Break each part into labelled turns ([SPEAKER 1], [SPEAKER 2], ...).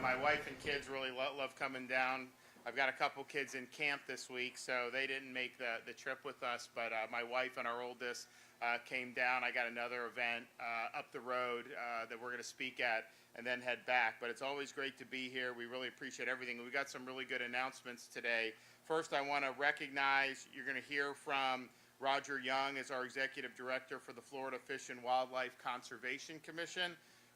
[SPEAKER 1] my wife and kids really love coming down. I've got a couple kids in camp this week, so they didn't make the trip with us, but my wife and our oldest came down. I got another event up the road that we're going to speak at and then head back. But it's always great to be here. We really appreciate everything. We've got some really good announcements today. First, I want to recognize, you're going to hear from Roger Young as our Executive Director for the Florida Fish and Wildlife Conservation Commission.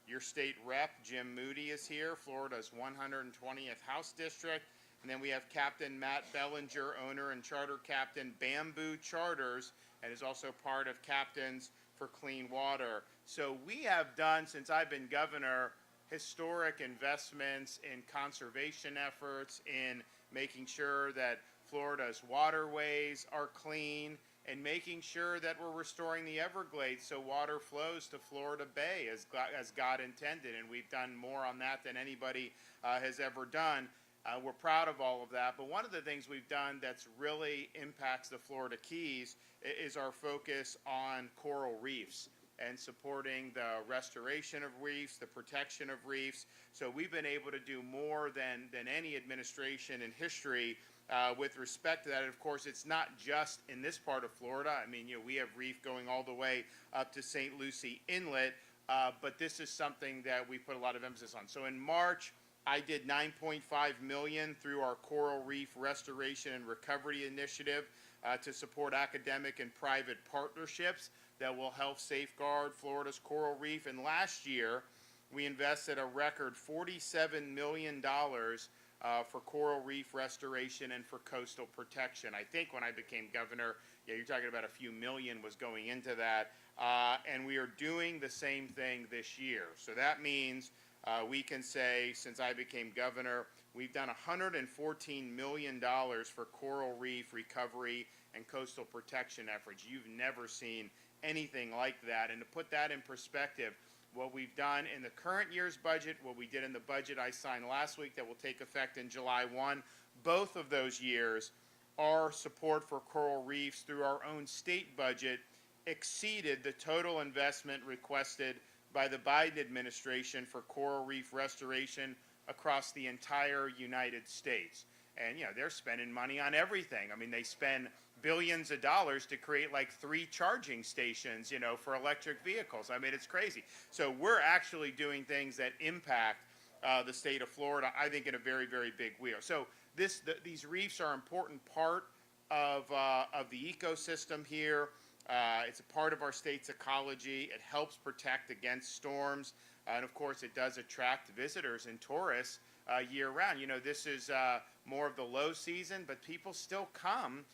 [SPEAKER 1] Your state rep, Jim Moody, is here, Florida's 120th House District. And then we have Captain Matt Bellinger, owner and charter captain, Bamboo Charters, and is also part of Captains for Clean Water. So we have done, since I've been governor, historic investments in conservation efforts, in making sure that Florida's waterways are clean, and making sure that we're restoring the Everglades so water flows to Florida Bay as God intended. And we've done more on that than anybody has ever done. We're proud of all of that. But one of the things we've done that's really impacts the Florida Keys is our focus on coral reefs and supporting the restoration of reefs, the protection of reefs. So we've been able to do more than any administration in history with respect to that. And of course, it's not just in this part of Florida. I mean, we have reef going all the way up to St. Lucie Inlet, but this is something that we put a lot of emphasis on. So in March, I did $9.5 million through our Coral Reef Restoration and Recovery Initiative to support academic and private partnerships that will help safeguard Florida's coral reef. And last year, we invested a record $47 million for coral reef restoration and for coastal protection. I think when I became governor, you're talking about a few million was going into that. And we are doing the same thing this year. So that means we can say, since I became governor, we've done $114 million for coral reef recovery and coastal protection efforts. You've never seen anything like that. And to put that in perspective, what we've done in the current year's budget, what we did in the budget I signed last week that will take effect in July 1, both of those years, our support for coral reefs through our own state budget exceeded the total investment requested by the Biden administration for coral reef restoration across the entire United States. And, they're spending money on everything. I mean, they spend billions of dollars to create like 3 charging stations, for electric vehicles. I mean, it's crazy. So we're actually doing things that impact the state of Florida, I think, in a very, very big way. So these reefs are an important part of the ecosystem here. It's a part of our state's ecology. It helps protect against storms. And of course, it does attract visitors and tourists year-round. This is more of the low season, but people still come.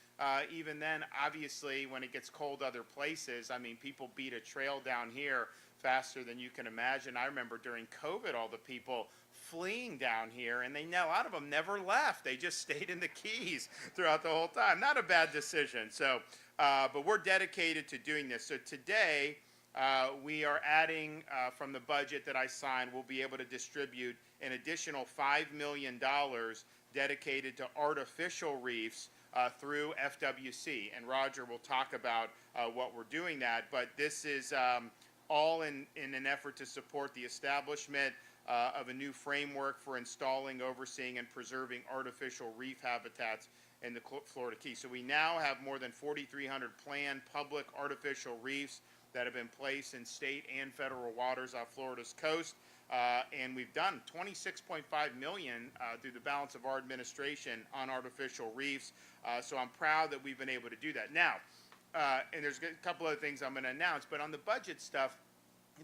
[SPEAKER 1] Even then, obviously, when it gets cold other places, I mean, people beat a trail down here faster than you can imagine. I remember during COVID, all the people fleeing down here, and a lot of them never left. They just stayed in the Keys throughout the whole time. Not a bad decision. So, but we're dedicated to doing this. So today, we are adding from the budget that I signed, we'll be able to distribute an additional $5 million dedicated to artificial reefs through FWC. And Roger will talk about what we're doing that. But this is all in an effort to support the establishment of a new framework for installing, overseeing, and preserving artificial reef habitats in the Florida Keys. So we now have more than 4,300 planned public artificial reefs that have been placed in state and federal waters off Florida's coast. And we've done $26.5 million through the balance of our administration on artificial reefs. So I'm proud that we've been able to do that. Now, and there's a couple other things I'm going to announce, but on the budget stuff,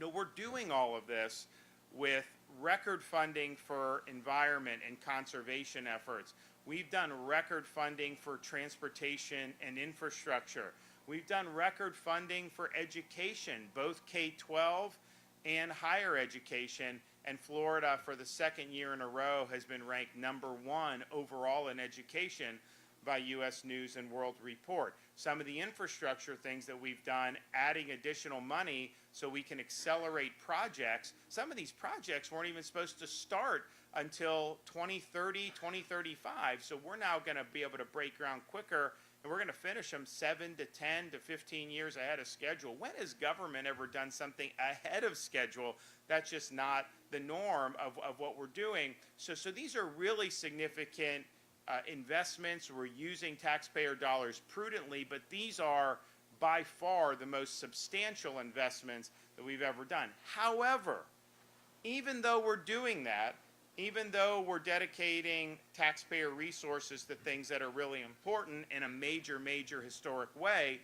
[SPEAKER 1] we're doing all of this with record funding for environment and conservation efforts. We've done record funding for transportation and infrastructure. We've done record funding for education, both K-12 and higher education. And Florida, for the second year in a row, has been ranked #1 overall in education by U.S. News and World Report. Some of the infrastructure things that we've done, adding additional money so we can accelerate projects. Some of these projects weren't even supposed to start until 2030, 2035. So we're now going to be able to break ground quicker, and we're going to finish them 7 to 10 to 15 years ahead of schedule. When has government ever done something ahead of schedule? That's just not the norm of what we're doing. So these are really significant investments. We're using taxpayer dollars prudently, but these are by far the most substantial investments that we've ever done. However, even though we're doing that, even though we're dedicating taxpayer resources to things that are really important in a major historic way,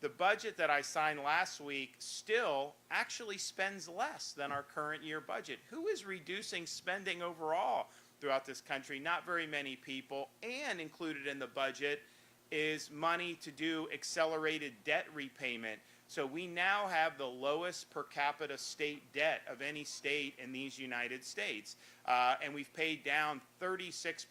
[SPEAKER 1] the budget that I signed last week still actually spends less than our current year budget. Who is reducing spending overall throughout this country? Not very many people. And included in the budget is money to do accelerated debt repayment. So we now have the lowest per capita state debt of any state in these United States. And we've paid down 36%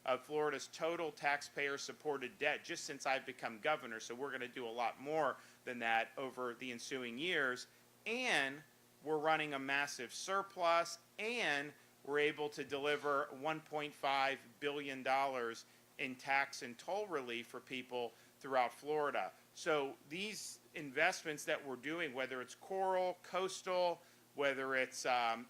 [SPEAKER 1] of Florida's total taxpayer-supported debt just since I've become governor. So we're going to do a lot more than that over the ensuing years. And we're running a massive surplus, and we're able to deliver $1.5 billion in tax and toll relief for people throughout Florida. So these investments that we're doing, whether it's coral, coastal, whether it's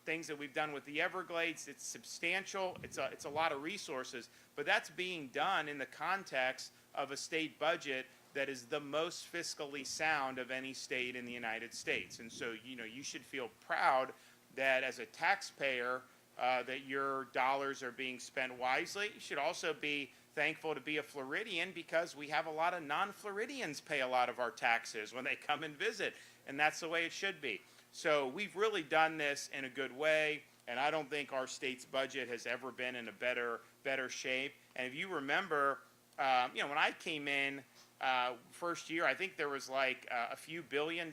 [SPEAKER 1] things that we've done with the Everglades, it's substantial. It's a lot of resources, but that's being done in the context of a state budget that is the most fiscally sound of any state in the United States. And so, you should feel proud that as a taxpayer, that your dollars are being spent wisely. You should also be thankful to be a Floridian, because we have a lot of non-Floridians pay a lot of our taxes when they come and visit, and that's the way it should be. So we've really done this in a good way, and I don't think our state's budget has ever been in a better shape. And if you remember, when I came in first year, I think there was like a few $1 billion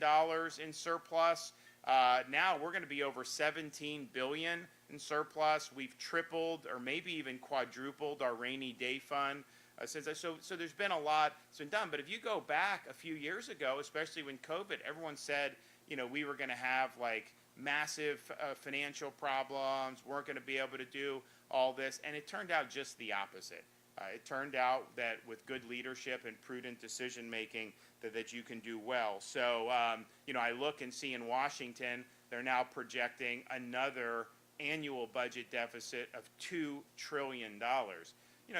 [SPEAKER 1] in surplus. Now we're going to be over $17 billion in surplus. We've tripled or maybe even quadrupled our rainy day fund. So there's been a lot that's been done. But if you go back a few years ago, especially when COVID, everyone said, we were going to have like massive financial problems, weren't going to be able to do all this, and it turned out just the opposite. It turned out that with good leadership and prudent decision making, that you can do well. So, I look and see in Washington, they're now projecting another annual budget deficit of $2 trillion.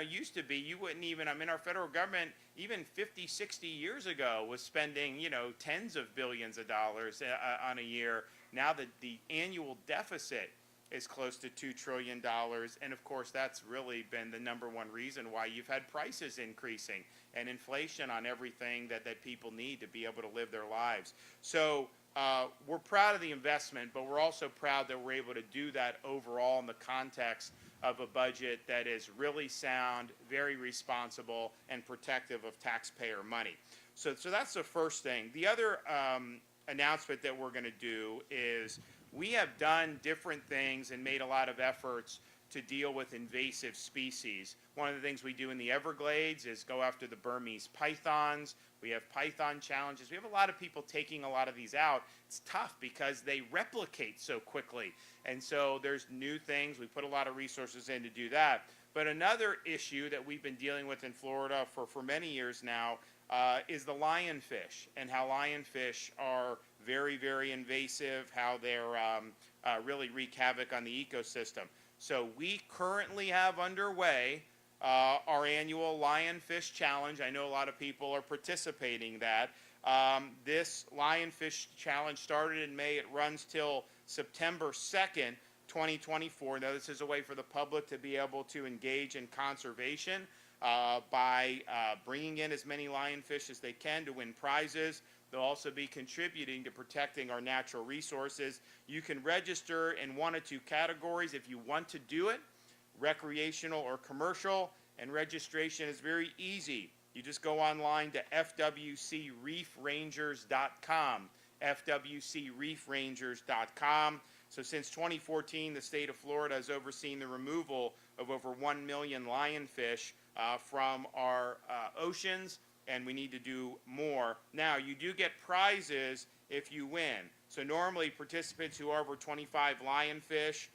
[SPEAKER 1] Used to be, you wouldn't even, our federal government, even 50, 60 years ago, was spending, tens of billions of dollars on a year. Now that the annual deficit is close to $2 trillion. And of course, that's really been the number one reason why you've had prices increasing and inflation on everything that people need to be able to live their lives. So we're proud of the investment, but we're also proud that we're able to do that overall in the context of a budget that is really sound, very responsible, and protective of taxpayer money. So that's the first thing. The other announcement that we're going to do is we have done different things and made a lot of efforts to deal with invasive species. One of the things we do in the Everglades is go after the Burmese pythons. We have python challenges. We have a lot of people taking a lot of these out. It's tough because they replicate so quickly. And so there's new things. We put a lot of resources in to do that. But another issue that we've been dealing with in Florida for many years now is the lionfish, and how lionfish are very, very invasive, how they're really wreak havoc on the ecosystem. So we currently have underway our annual Lionfish Challenge. I know a lot of people are participating in that. This Lionfish Challenge started in May. It runs till September 2nd, 2024. Now, this is a way for the public to be able to engage in conservation by bringing in as many lionfish as they can to win prizes. They'll also be contributing to protecting our natural resources. You can register in one of two categories if you want to do it, recreational or commercial, and registration is very easy. You just go online to fwcreefrangers.com, fwcreefrangers.com. So since 2014, the state of Florida has overseen the removal of over 1 million lionfish from our oceans, and we need to do more. Now, you do get prizes if you win. So normally participants who are over 25 lionfish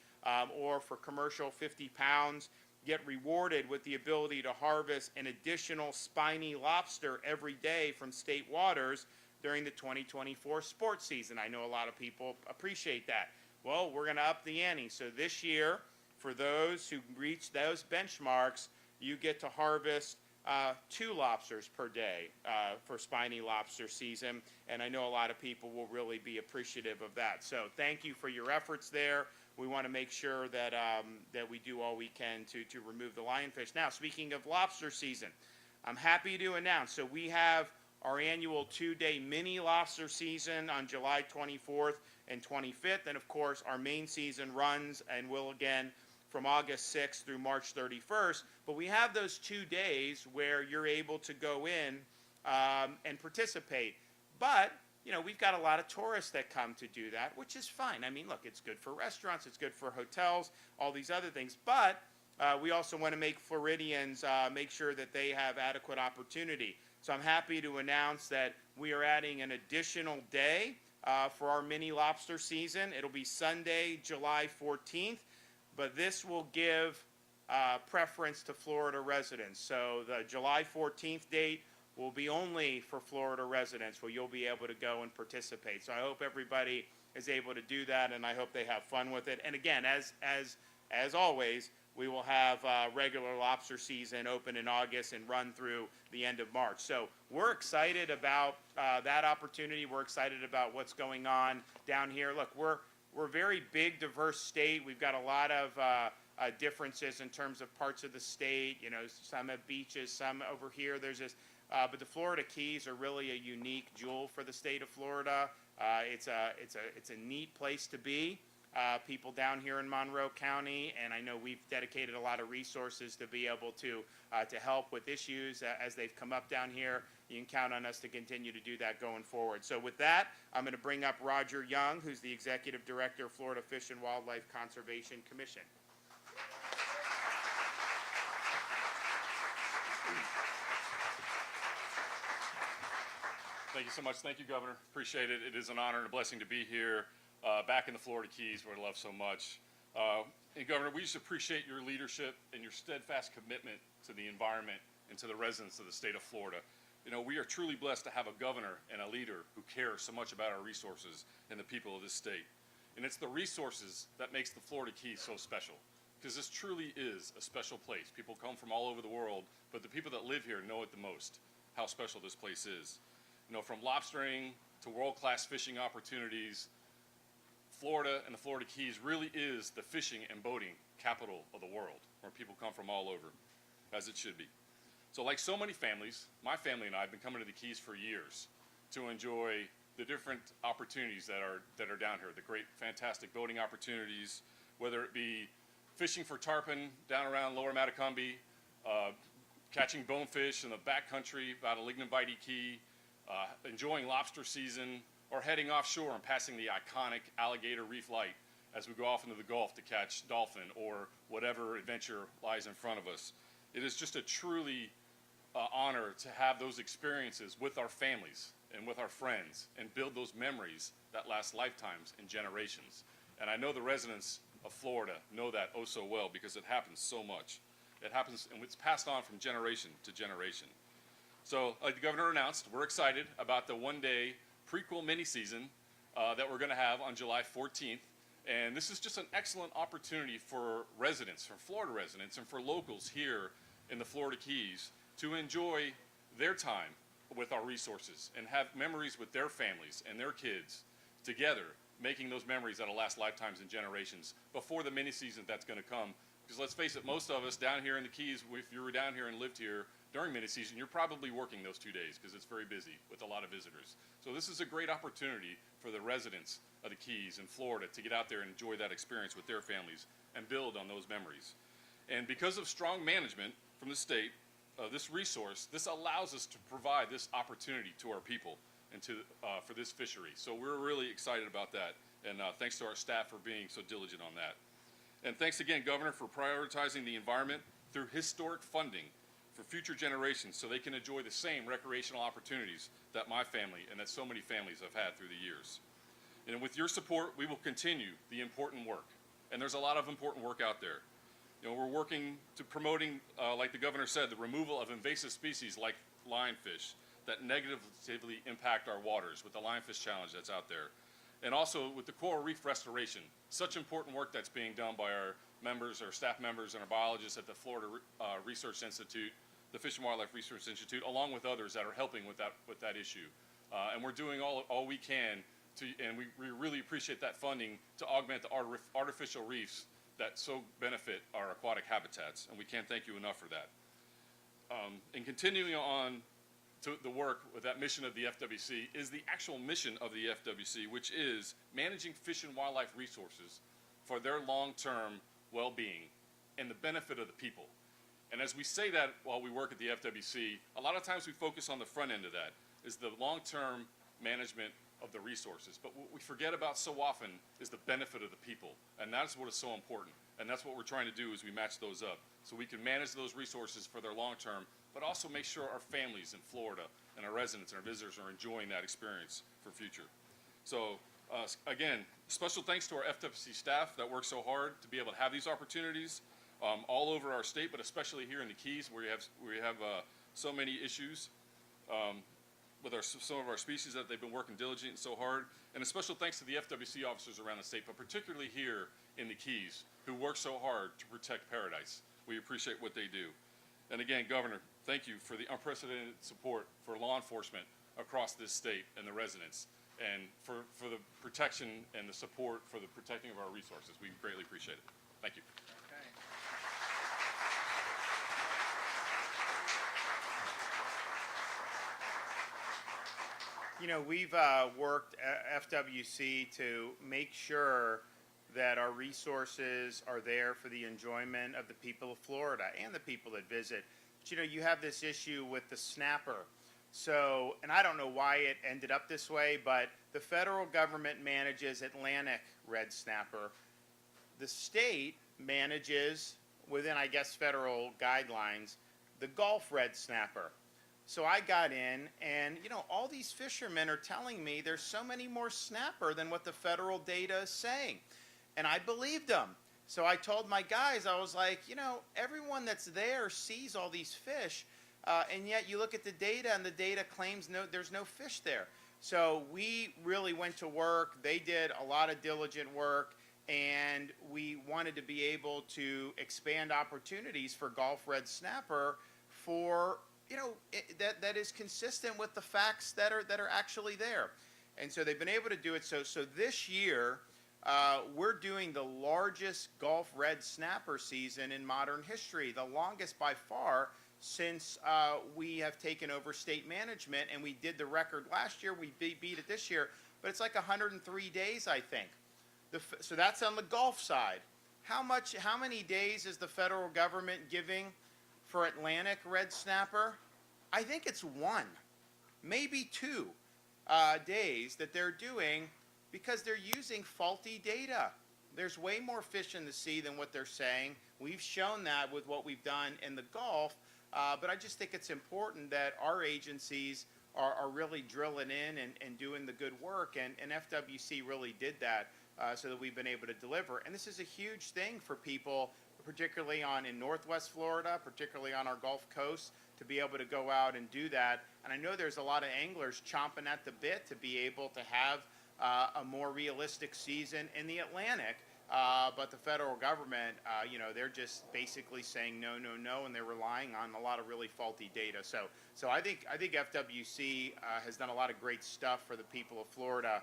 [SPEAKER 1] or for commercial 50 pounds get rewarded with the ability to harvest an additional spiny lobster every day from state waters during the 2024 sports season. I know a lot of people appreciate that. Well, we're going to up the ante. So this year, for those who reach those benchmarks, you get to harvest 2 lobsters per day for spiny lobster season, and I know a lot of people will really be appreciative of that. So thank you for your efforts there. We want to make sure that that we do all we can to remove the lionfish. Now, speaking of lobster season, I'm happy to announce, so we have our annual 2-day mini lobster season on July 24th and 25th, and of course our main season runs and will again from August 6th through March 31st, but we have those 2 days where you're able to go in and participate. But, you know, we've got a lot of tourists that come to do that, which is fine. I mean, look, it's good for restaurants, it's good for hotels, all these other things, but we also want to make Floridians make sure that they have adequate opportunity. So I'm happy to announce that we are adding an additional day for our mini lobster season. It'll be Sunday, July 14th. But this will give preference to Florida residents. So the July 14th date will be only for Florida residents, where you'll be able to go and participate. So I hope everybody is able to do that, and I hope they have fun with it. And again, as always, we will have regular lobster season open in August and run through the end of March. So we're excited about that opportunity. We're excited about what's going on down here. Look, we're a very big, diverse state. We've got a lot of differences in terms of parts of the state. You know, some have beaches, some over here. There's this, but the Florida Keys are really a unique jewel for the state of Florida. It's a neat place to be. People down here in Monroe County, and I know we've dedicated a lot of resources to be able to help with issues as they've come up down here. You can count on us to continue to do that going forward. So with that, I'm going to bring up Roger Young, who's the Executive Director of Florida Fish and Wildlife Conservation Commission.
[SPEAKER 2] Thank you so much. Thank you, Governor. Appreciate it. It is an honor and a blessing to be here back in the Florida Keys, where I love so much. And Governor, we just appreciate your leadership and your steadfast commitment to the environment and to the residents of the state of Florida. You know, we are truly blessed to have a governor and a leader who cares so much about our resources and the people of this state. And it's the resources that makes the Florida Keys so special, because this truly is a special place. People come from all over the world, but the people that live here know it the most, how special this place is. You know, from lobstering to world-class fishing opportunities, Florida and the Florida Keys really is the fishing and boating capital of the world, where people come from all over, as it should be. So like so many families, my family and I have been coming to the Keys for years to enjoy the different opportunities that are down here, the great, fantastic boating opportunities, whether it be fishing for tarpon down around Lower Matacumbe, catching bonefish in the backcountry out of Lignum-Vitae Key, enjoying lobster season, or heading offshore and passing the iconic Alligator Reef Light as we go off into the Gulf to catch dolphin or whatever adventure lies in front of us. It is just a truly honor to have those experiences with our families and with our friends and build those memories that last lifetimes and generations. And I know the residents of Florida know that oh so well, because it happens so much. It happens, and it's passed on from generation to generation. So, like the governor announced, we're excited about the one-day prequel mini-season that we're going to have on July 14th. And this is just an excellent opportunity for residents, for Florida residents, and for locals here in the Florida Keys to enjoy their time with our resources and have memories with their families and their kids together, making those memories that'll last lifetimes and generations before the mini-season that's going to come. Because let's face it, most of us down here in the Keys, if you were down here and lived here during mini-season, you're probably working those 2 days because it's very busy with a lot of visitors. So this is a great opportunity for the residents of the Keys in Florida to get out there and enjoy that experience with their families and build on those memories. And because of strong management from the state, this resource, this allows us to provide this opportunity to our people and to for this fishery. So we're really excited about that. And thanks to our staff for being so diligent on that. And thanks again, Governor, for prioritizing the environment through historic funding for future generations so they can enjoy the same recreational opportunities that my family and that so many families have had through the years. And with your support, we will continue the important work. And there's a lot of important work out there. You know, we're working to promoting, like the governor said, the removal of invasive species like lionfish that negatively impact our waters with the lionfish challenge that's out there. And also with the coral reef restoration, such important work that's being done by our members, our staff members, and our biologists at the Florida Research Institute, the Fish and Wildlife Research Institute, along with others that are helping with that issue. And we're doing all we can and we really appreciate that funding to augment the artificial reefs that so benefit our aquatic habitats, and we can't thank you enough for that. And continuing on to the work with that mission of the FWC is the actual mission of the FWC, which is managing fish and wildlife resources for their long-term well-being and the benefit of the people. And as we say that while we work at the FWC, a lot of times we focus on the front end of that, is the long-term management of the resources. But what we forget about so often is the benefit of the people, and that's what is so important. And that's what we're trying to do is we match those up so we can manage those resources for their long term, but also make sure our families in Florida and our residents and our visitors are enjoying that experience for future. So again, special thanks to our FWC staff that work so hard to be able to have these opportunities all over our state, but especially here in the Keys where we have so many issues with some of our species that they've been working diligently and so hard. And a special thanks to the FWC officers around the state, but particularly here in the Keys, who work so hard to protect paradise. We appreciate what they do. And again, Governor, thank you for the unprecedented support for law enforcement across this state and the residents, and for the protection and the support for the protecting of our resources. We greatly appreciate it. Thank you.
[SPEAKER 1] Okay. You know, we've worked at FWC to make sure that our resources are there for the enjoyment of the people of Florida and the people that visit. But, you know, you have this issue with the snapper. So, and I don't know why it ended up this way, but the federal government manages Atlantic red snapper. The state manages, within, I guess, federal guidelines, the Gulf red snapper. So I got in, and, you know, all these fishermen are telling me there's so many more snapper than what the federal data is saying. And I believed them. So I told my guys, I was like, you know, everyone that's there sees all these fish, and yet you look at the data, and the data claims there's no fish there. So we really went to work. They did a lot of diligent work, and we wanted to be able to expand opportunities for Gulf red snapper for, you know, that is consistent with the facts that are actually there. And so they've been able to do it. So this year, we're doing the largest Gulf red snapper season in modern history, the longest by far since we have taken over state management, and we did the record last year. We beat it this year, but it's like 103 days, I think. So that's on the Gulf side. How many days is the federal government giving for Atlantic red snapper? I think it's 1, maybe 2 days that they're doing, because they're using faulty data. There's way more fish in the sea than what they're saying. We've shown that with what we've done in the Gulf, but I just think it's important that our agencies are really drilling in and doing the good work, and FWC really did that so that we've been able to deliver. And this is a huge thing for people, particularly in Northwest Florida, particularly on our Gulf Coast, to be able to go out and do that. And I know there's a lot of anglers chomping at the bit to be able to have a more realistic season in the Atlantic, but the federal government, you know, they're just basically saying no, no, no, and they're relying on a lot of really faulty data. So I think FWC has done a lot of great stuff for the people of Florida,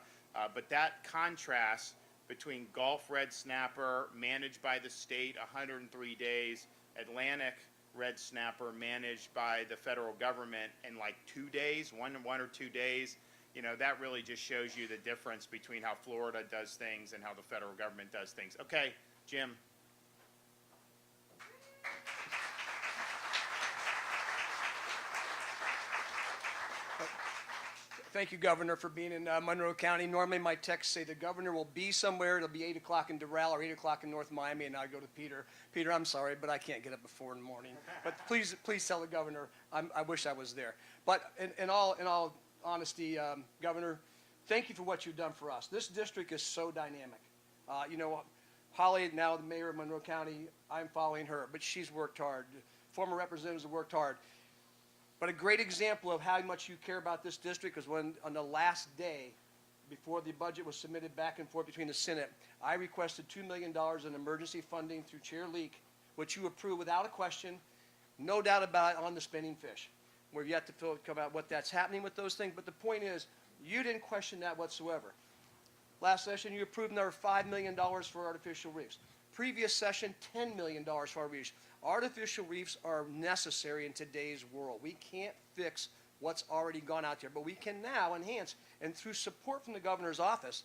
[SPEAKER 1] but that contrast between Gulf red snapper managed by the state 103 days, Atlantic red snapper managed by the federal government in like 2 days, one or 2 days. You know, that really just shows you the difference between how Florida does things and how the federal government does things. Okay, Jim.
[SPEAKER 3] Thank you, Governor, for being in Monroe County. Normally my texts say the governor will be somewhere. It'll be 8 o'clock in Doral or 8 o'clock in North Miami, and I go to Peter. Peter, I'm sorry, but I can't get up before in the morning. But please tell the governor I wish I was there. But in all honesty, Governor, thank you for what you've done for us. This district is so dynamic. You know, Holly, now the mayor of Monroe County, I'm following her, but she's worked hard. Former representatives have worked hard. But a great example of how much you care about this district is when, on the last day, before the budget was submitted back and forth between the Senate, I requested $2 million in emergency funding through Chair Leak, which you approved without a question, no doubt about it, on the spinning fish. We're yet to come out what that's happening with those things, but the point is, you didn't question that whatsoever. Last session, you approved another $5 million for artificial reefs. Previous session, $10 million for our reefs. Artificial reefs are necessary in today's world. We can't fix what's already gone out there, but we can now enhance. And through support from the governor's office,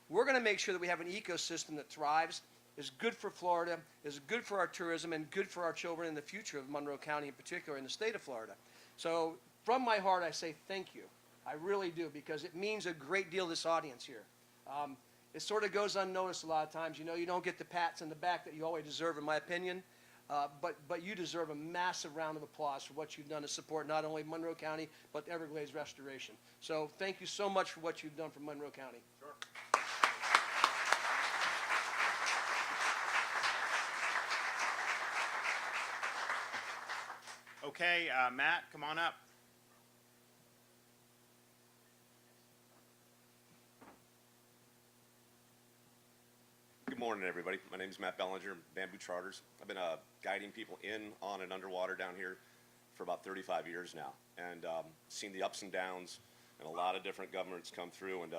[SPEAKER 3] we're going to make sure that we have an ecosystem that thrives, is good for Florida, is good for our tourism, and good for our children in the future of Monroe County in particular, in the state of Florida. So from my heart, I say thank you. I really do, because it means a great deal to this audience here. It sort of goes unnoticed a lot of times. You know, you don't get the pats on the back that you always deserve, in my opinion. But you deserve a massive round of applause for what you've done to support not only Monroe County, but Everglades restoration. So thank you so much for what you've done for Monroe County.
[SPEAKER 1] Sure. Okay, Matt, come on up.
[SPEAKER 4] Good morning, everybody. My name is Matt Bellinger, Bamboo Charters. I've been guiding people in, on, and underwater down here for about 35 years now, and seen the ups and downs, and a lot of different governments come through, and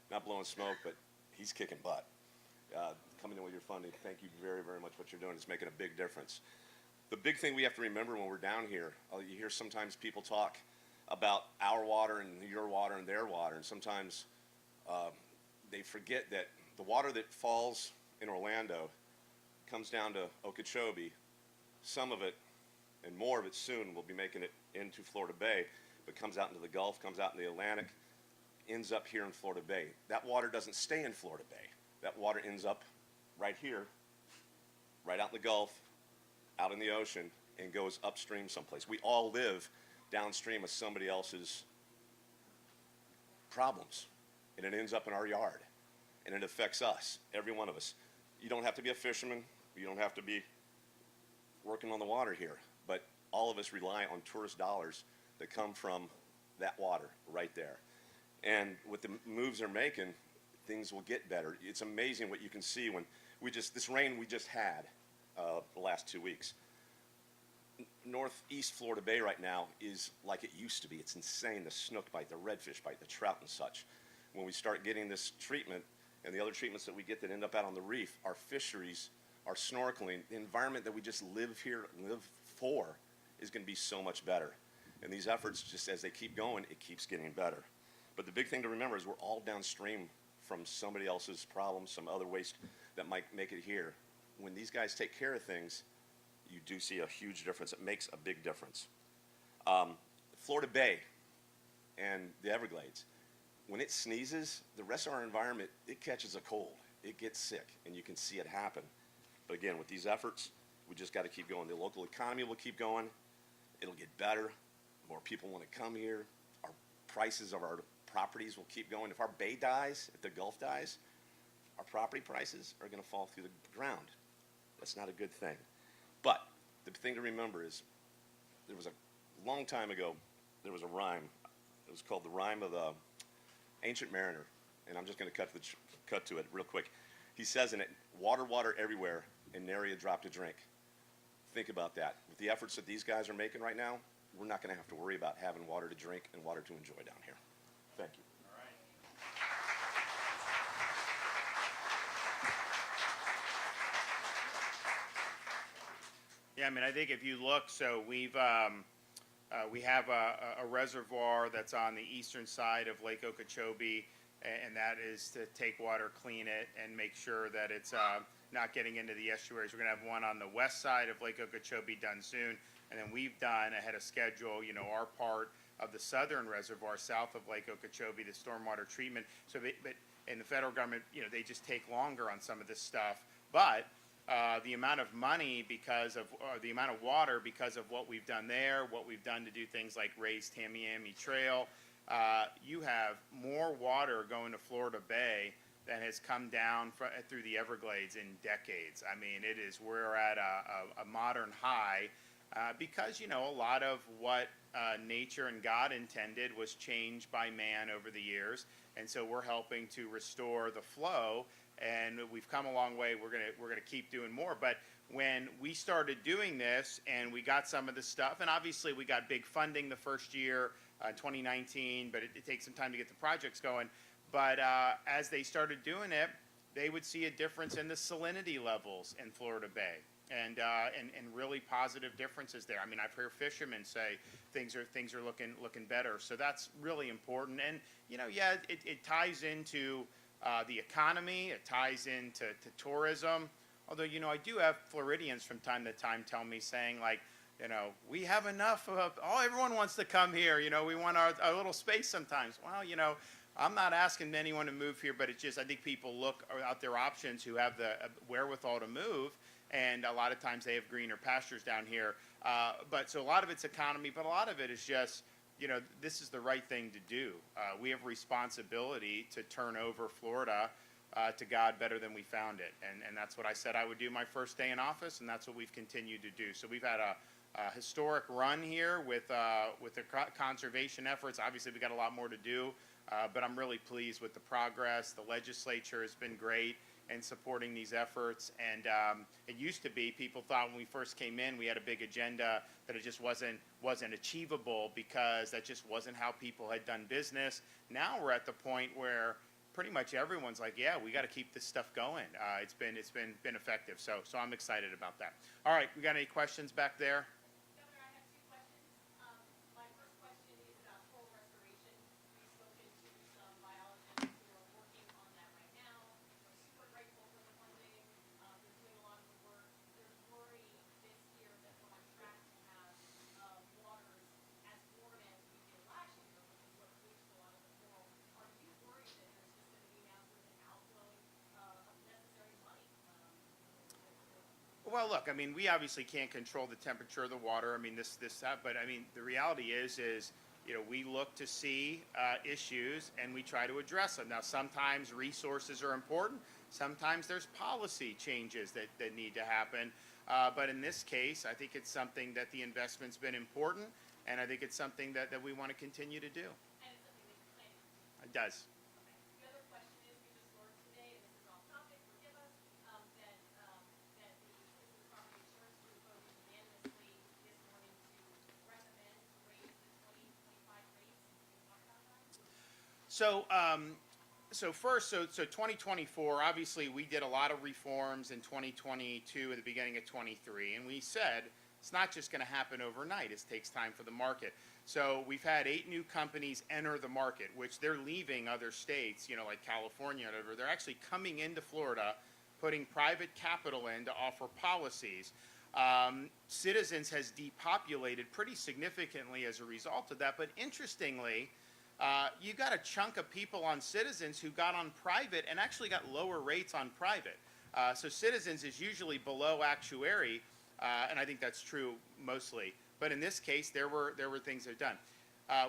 [SPEAKER 4] not blowing smoke, but he's kicking butt. Coming in with your funding, thank you very, very much. What you're doing is making a big difference. The big thing we have to remember when we're down here, you hear sometimes people talk about our water and your water and their water, and sometimes they forget that the water that falls in Orlando comes down to Okeechobee. Some of it, and more of it soon, will be making it into Florida Bay, but comes out into the Gulf, comes out in the Atlantic, ends up here in Florida Bay. That water doesn't stay in Florida Bay. That water ends up right here, right out in the Gulf, out in the ocean, and goes upstream someplace. We all live downstream of somebody else's problems, and it ends up in our yard. And it affects us, every one of us. You don't have to be a fisherman. You don't have to be working on the water here. But all of us rely on tourist dollars that come from that water right there. And with the moves they're making, things will get better. It's amazing what you can see when this rain we just had the last 2 weeks. Northeast Florida Bay right now is like it used to be. It's insane, the snook bite, the redfish bite, the trout and such. When we start getting this treatment, and the other treatments that we get that end up out on the reef, our fisheries, our snorkeling, the environment that we just live for is going to be so much better. And these efforts, just as they keep going, it keeps getting better. But the big thing to remember is we're all downstream from somebody else's problems, some other waste that might make it here. When these guys take care of things, you do see a huge difference. It makes a big difference. Florida Bay and the Everglades, when it sneezes, the rest of our environment, it catches a cold. It gets sick, and you can see it happen. But again, with these efforts, we just got to keep going. The local economy will keep going. It'll get better. More people want to come here. Our prices of our properties will keep going. If our bay dies, if the Gulf dies, our property prices are going to fall through the ground. That's not a good thing. But the thing to remember is there was a long time ago, there was a rhyme. It was called the Rhyme of the Ancient Mariner, and I'm just going to cut to it real quick. He says in it, water, water everywhere, and nary a drop to drink. Think about that. With the efforts that these guys are making right now, we're not going to have to worry about having water to drink and water to enjoy down here. Thank you.
[SPEAKER 1] All right. Yeah, I mean, I think if you look, so we have a reservoir that's on the eastern side of Lake Okeechobee, and that is to take water, clean it, and make sure that it's not getting into the estuaries. We're going to have one on the west side of Lake Okeechobee done soon, and then we've done ahead of schedule, you know, our part of the southern reservoir south of Lake Okeechobee, the stormwater treatment. So, but in the federal government, you know, they just take longer on some of this stuff, but the amount of money because of, the amount of water because of what we've done there, what we've done to do things like raise Tamiami Trail, you have more water going to Florida Bay than has come down through the Everglades in decades. I mean, we're at a modern high. because, you know, a lot of what nature and God intended was changed by man over the years. And so we're helping to restore the flow, and we've come a long way. We're gonna keep doing more. But when we started doing this and we got some of the stuff, and obviously we got big funding the first year, 2019, but it takes some time to get the projects going. But as they started doing it, they would see a difference in the salinity levels in Florida Bay, and really positive differences there. I mean, I've heard fishermen say things are looking better. So that's really important. And you know, yeah, it ties into the economy. It ties into tourism. Although, you know, I do have Floridians from time to time tell me saying, like, you know, we have enough of, everyone wants to come here. You know, we want our little space sometimes. Well, you know, I'm not asking anyone to move here, but it's just, I think people look out their options who have the wherewithal to move. And a lot of times they have greener pastures down here. But so a lot of it's economy, but a lot of it is just, you know, this is the right thing to do. We have responsibility to turn over Florida to God better than we found it. And that's what I said I would do my first day in office, and that's what we've continued to do. So we've had a historic run here with the conservation efforts. Obviously, we got a lot more to do, but I'm really pleased with the progress. The legislature has been great in supporting these efforts. And it used to be, people thought when we first came in, we had a big agenda, that it just wasn't achievable because that just wasn't how people had done business. Now we're at the point where pretty much everyone's like, yeah, we got to keep this stuff going. It's been effective. So I'm excited about that. All right, we got any questions back there?
[SPEAKER 5] Governor, I have two questions. My first question is about coral restoration. We've spoken to some biologists who are working on that right now. We're super grateful for the funding. They're doing a lot of the work. There's worry this year that we're on track to have waters as warm as we did last year, which is what bleached a lot of the coral. Are you worried that there's just going to be now sort of an outflowing of necessary money?
[SPEAKER 1] Well, look, I mean, we obviously can't control the temperature of the water. I mean, but I mean, the reality is, you know, we look to see issues and we try to address them. Now, sometimes resources are important. Sometimes there's policy changes that need to happen. But in this case, I think it's something that the investment's been important, and I think it's something that we want to continue to do.
[SPEAKER 5] And it's something that you're planning to do.
[SPEAKER 1] It does.
[SPEAKER 5] Okay. The other question is, we just learned today, and this is off topic, forgive us, that the Citizens Property Insurance Group voted unanimously this morning to recommend raise the 2025 rates. Can you talk about that?
[SPEAKER 1] So first, so 2024, obviously we did a lot of reforms in 2022 at the beginning of 23, and we said it's not just going to happen overnight. It takes time for the market. So we've had 8 new companies enter the market, which they're leaving other states, you know, like California or whatever. They're actually coming into Florida, putting private capital in to offer policies. Citizens has depopulated pretty significantly as a result of that. But interestingly, you got a chunk of people on Citizens who got on private and actually got lower rates on private. So Citizens is usually below actuary, and I think that's true mostly. But in this case, there were things they've done.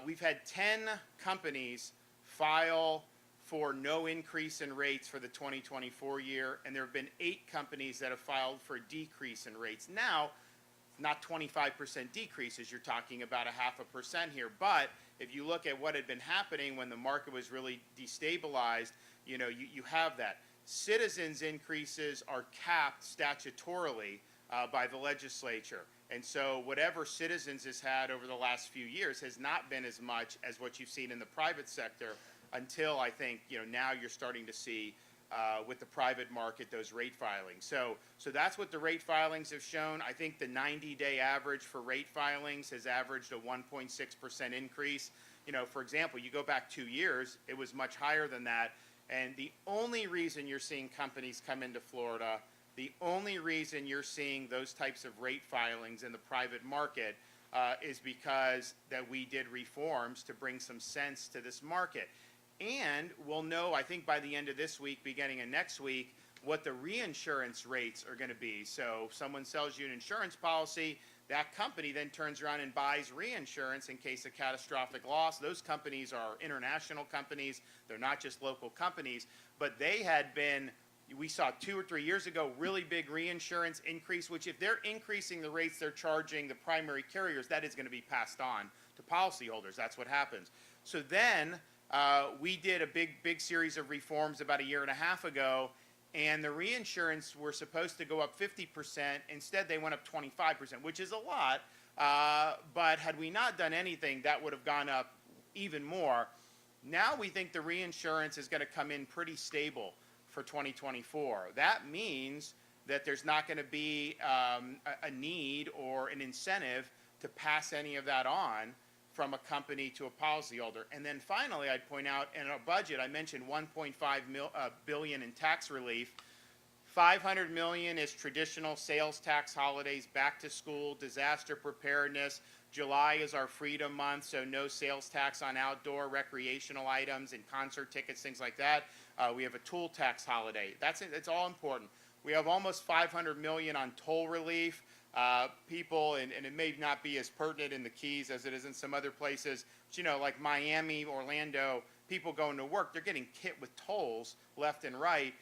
[SPEAKER 1] We've had 10 companies file for no increase in rates for the 2024 year, and there have been 8 companies that have filed for a decrease in rates. Now, not 25% decreases, you're talking about 0.5% here. But if you look at what had been happening when the market was really destabilized, you know, you have that. Citizens increases are capped statutorily by the legislature. And so whatever Citizens has had over the last few years has not been as much as what you've seen in the private sector until, I think, you know, now you're starting to see with the private market those rate filings. So that's what the rate filings have shown. I think the 90-day average for rate filings has averaged a 1.6% increase. You know, for example, you go back 2 years, it was much higher than that. And the only reason you're seeing companies come into Florida, the only reason you're seeing those types of rate filings in the private market is because that we did reforms to bring some sense to this market. And we'll know, I think by the end of this week, beginning of next week, what the reinsurance rates are going to be. So someone sells you an insurance policy, that company then turns around and buys reinsurance in case of catastrophic loss. Those companies are international companies. They're not just local companies, but they had been, We saw 2 or 3 years ago really big reinsurance increase, which if they're increasing the rates they're charging the primary carriers, that is going to be passed on to policyholders. That's what happens. So then we did a big series of reforms about a year and a half ago, and the reinsurance were supposed to go up 50%. Instead, they went up 25%, which is a lot. But had we not done anything, that would have gone up even more. Now we think the reinsurance is going to come in pretty stable for 2024. That means that there's not going to be a need or an incentive to pass any of that on from a company to a policyholder. And then finally, I'd point out in our budget, I mentioned $1.5 billion in tax relief. $500 million is traditional sales tax holidays, back to school, disaster preparedness. July is our Freedom Month, so no sales tax on outdoor recreational items and concert tickets, things like that. We have a tool tax holiday. It's all important. We have almost $500 million on toll relief. People, and it may not be as pertinent in the Keys as it is in some other places, but you know, like Miami, Orlando, people going to work, they're getting hit with tolls left and right.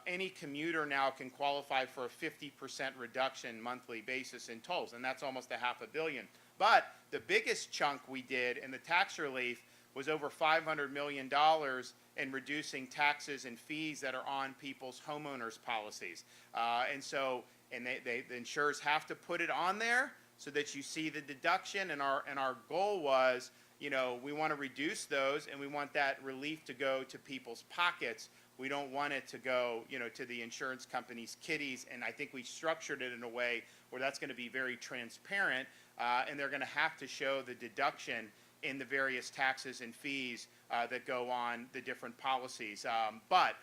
[SPEAKER 1] Any commuter now can qualify for a 50% reduction monthly basis in tolls, and that's almost $500 million. But the biggest chunk we did in the tax relief was over $500 million in reducing taxes and fees that are on people's homeowners policies. And the insurers have to put it on there so that you see the deduction. And our goal was, you know, we want to reduce those, and we want that relief to go to people's pockets. We don't want it to go, you know, to the insurance company's kitties. And I think we structured it in a way where that's going to be very transparent, and they're going to have to show the deduction in the various taxes and fees that go on the different policies. But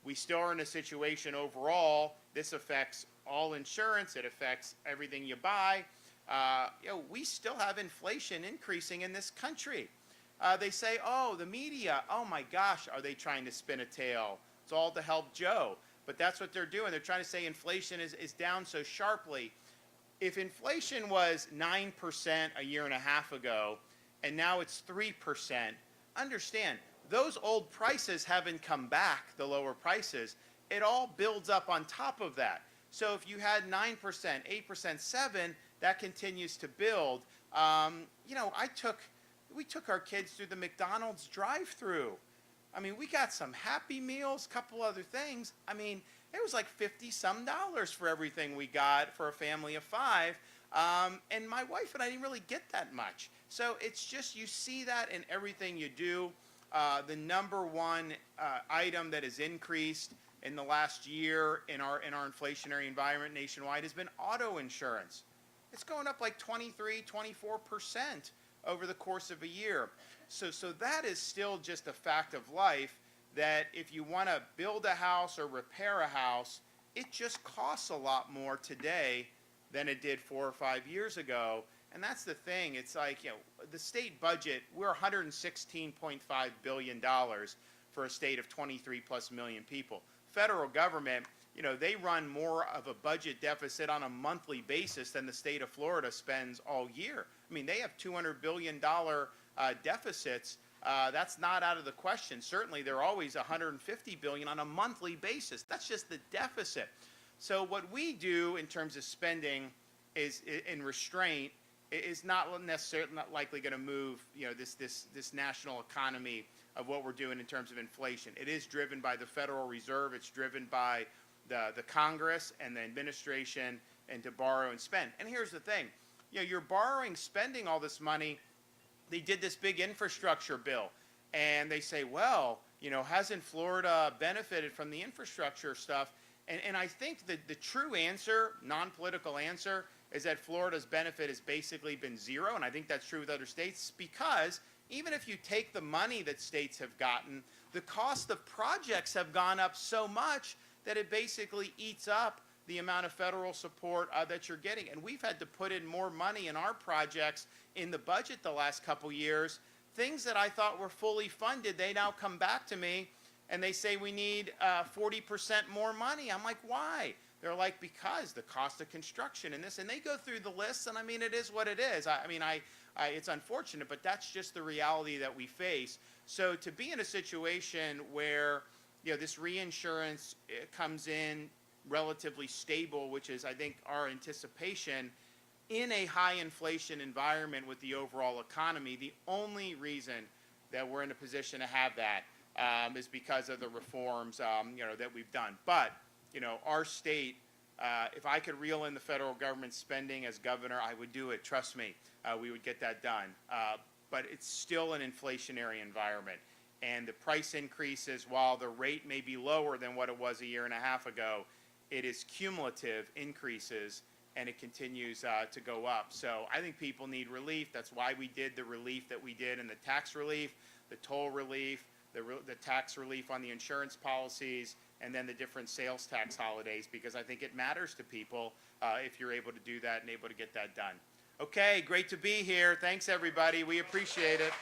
[SPEAKER 1] we still are in a situation overall, this affects all insurance, it affects everything you buy. You know, we still have inflation increasing in this country. They say, oh, the media, oh my gosh, are they trying to spin a tale? It's all to help Joe. But that's what they're doing. They're trying to say inflation is down so sharply. If inflation was 9% a year and a half ago, and now it's 3%, understand, those old prices haven't come back, the lower prices. It all builds up on top of that. So if you had 9%, 8%, 7%, that continues to build. You know, we took our kids through the McDonald's drive-through. I mean, we got some Happy Meals, couple other things. I mean, it was like $50-some for everything we got for a family of 5. And my wife and I didn't really get that much. So it's just, you see that in everything you do. The number one item that has increased in the last year in our inflationary environment nationwide has been auto insurance. It's going up like 23-24% over the course of a year. So that is still just a fact of life, that if you want to build a house or repair a house, it just costs a lot more today than it did 4 or 5 years ago. And that's the thing. It's like, you know, the state budget, we're $116.5 billion for a state of 23+ million people. Federal government, you know, they run more of a budget deficit on a monthly basis than the state of Florida spends all year. I mean, they have $200 billion deficits. That's not out of the question. Certainly, they're always $150 billion on a monthly basis. That's just the deficit. So what we do in terms of spending is in restraint is not necessarily not likely going to move, you know, this national economy of what we're doing in terms of inflation. It is driven by the Federal Reserve. It's driven by the Congress and the administration, and to borrow and spend. And here's the thing, you know, you're borrowing, spending all this money. They did this big infrastructure bill, and they say, well, you know, hasn't Florida benefited from the infrastructure stuff? And I think that the true answer, non-political answer, is that Florida's benefit has basically been zero, and I think that's true with other states, because even if you take the money that states have gotten, the cost of projects have gone up so much that it basically eats up the amount of federal support that you're getting. And we've had to put in more money in our projects in the budget the last couple years. Things that I thought were fully funded, they now come back to me and they say we need 40% more money. I'm like, why? They're like, because the cost of construction and this, and they go through the list, and I mean, it is what it is. It's unfortunate, but that's just the reality that we face. So to be in a situation where this reinsurance comes in relatively stable, which is, I think, our anticipation in a high inflation environment with the overall economy. The only reason that we're in a position to have that is because of the reforms, that we've done. But, our state, if I could reel in the federal government spending as governor, I would do it. Trust me, we would get that done. But it's still an inflationary environment. And the price increases, while the rate may be lower than what it was a year and a half ago, it is cumulative increases, and it continues to go up. So I think people need relief. That's why we did the relief that we did in the tax relief, the toll relief, the tax relief on the insurance policies, and then the different sales tax holidays, because I think it matters to people if you're able to do that and able to get that done. Okay, great to be here. Thanks, everybody. We appreciate it.